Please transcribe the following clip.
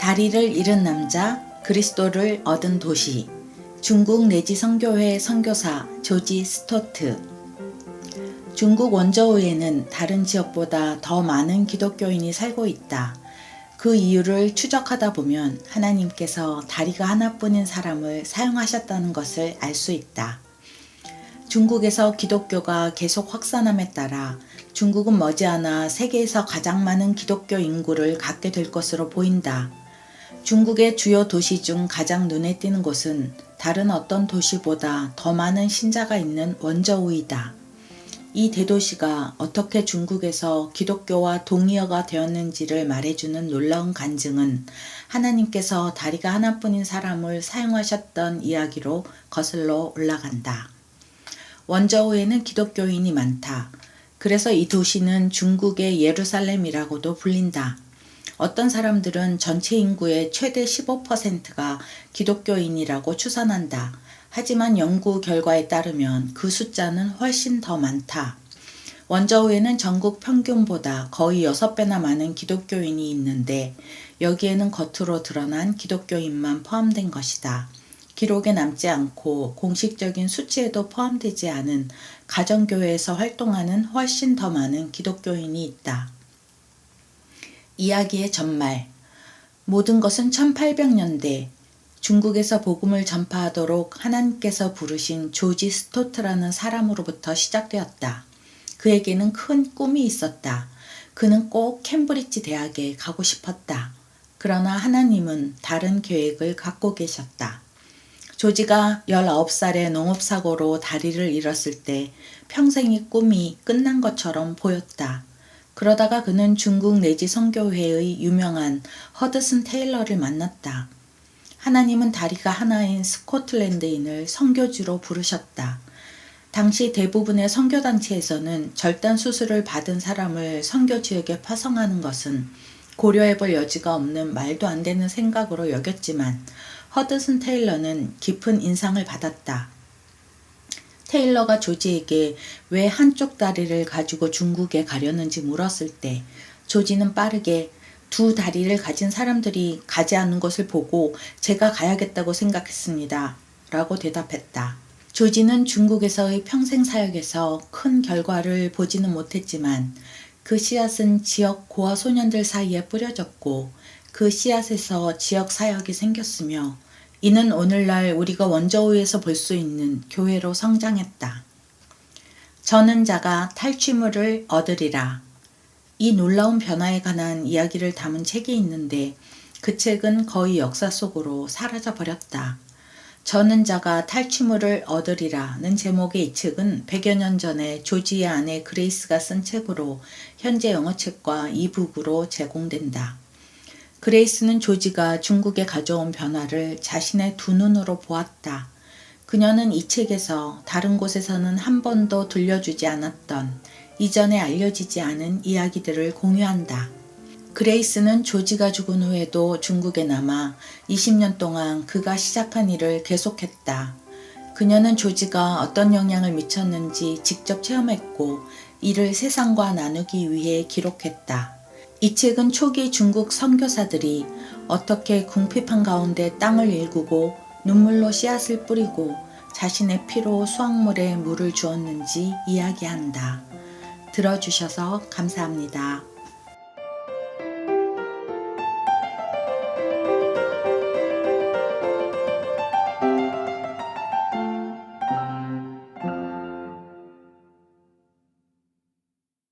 다리를 잃은 남자, 그리스도를 얻은 도시, 중국 내지 선교회 선교사 조지 스토트. 중국 원저우에는 다른 지역보다 더 많은 기독교인이 살고 있다. 그 이유를 추적하다 보면 하나님께서 다리가 하나뿐인 사람을 사용하셨다는 것을 알 수 있다. 중국에서 기독교가 계속 확산함에 따라 중국은 머지않아 세계에서 가장 많은 기독교 인구를 갖게 될 것으로 보인다. 중국의 주요 도시 중 가장 눈에 띄는 곳은 다른 어떤 도시보다 더 많은 신자가 있는 원저우이다. 이 대도시가 어떻게 중국에서 기독교와 동의어가 되었는지를 말해주는 놀라운 간증은 하나님께서 다리가 하나뿐인 사람을 사용하셨던 이야기로 거슬러 올라간다. 원저우에는 기독교인이 많다. 그래서 이 도시는 중국의 예루살렘이라고도 불린다. 어떤 사람들은 전체 인구의 최대 15%가 기독교인이라고 추산한다. 하지만 연구 결과에 따르면 그 숫자는 훨씬 더 많다. 원저우에는 전국 평균보다 거의 6배나 많은 기독교인이 있는데 여기에는 겉으로 드러난 기독교인만 포함된 것이다. 기록에 남지 않고 공식적인 수치에도 포함되지 않은 가정교회에서 활동하는 훨씬 더 많은 기독교인이 있다. 이야기의 전말. 모든 것은 1800년대 중국에서 복음을 전파하도록 하나님께서 부르신 조지 스토트라는 사람으로부터 시작되었다. 그에게는 큰 꿈이 있었다. 그는 꼭 캠브리지 대학에 가고 싶었다. 그러나 하나님은 다른 계획을 갖고 계셨다. 조지가 19살의 농업사고로 다리를 잃었을 때 평생의 꿈이 끝난 것처럼 보였다. 그러다가 그는 중국 내지 선교회의 유명한 허드슨 테일러를 만났다. 하나님은 다리가 하나인 스코틀랜드인을 선교주로 부르셨다. 당시 대부분의 선교단체에서는 절단 수술을 받은 사람을 선교지역에 파송하는 것은 고려해볼 여지가 없는 말도 안 되는 생각으로 여겼지만 허드슨 테일러는 깊은 인상을 받았다. 테일러가 조지에게 왜 한쪽 다리를 가지고 중국에 가려는지 물었을 때 조지는 빠르게 두 다리를 가진 사람들이 가지 않는 것을 보고 제가 가야겠다고 생각했습니다. 라고 대답했다. 조지는 중국에서의 평생 사역에서 큰 결과를 보지는 못했지만 그 씨앗은 지역 고아 소년들 사이에 뿌려졌고 그 씨앗에서 지역 사역이 생겼으며 이는 오늘날 우리가 원저우에서 볼 수 있는 교회로 성장했다. 저는 자가 탈취물을 얻으리라. 이 놀라운 변화에 관한 이야기를 담은 책이 있는데 그 책은 거의 역사 속으로 사라져 버렸다. 저는 자가 탈취물을 얻으리라는 제목의 이 책은 100여 년 전에 조지의 아내 그레이스가 쓴 책으로 현재 영어책과 이북으로 제공된다. 그레이스는 조지가 중국에 가져온 변화를 자신의 두 눈으로 보았다. 그녀는 이 책에서 다른 곳에서는 한 번도 들려주지 않았던 이전에 알려지지 않은 이야기들을 공유한다. 그레이스는 조지가 죽은 후에도 중국에 남아 20년 동안 그가 시작한 일을 계속했다. 그녀는 조지가 어떤 영향을 미쳤는지 직접 체험했고 이를 세상과 나누기 위해 기록했다. 이 책은 초기 중국 선교사들이 어떻게 궁핍한 가운데 땅을 일구고 눈물로 씨앗을 뿌리고 자신의 피로 수확물에 물을 주었는지 이야기한다. 들어주셔서 감사합니다.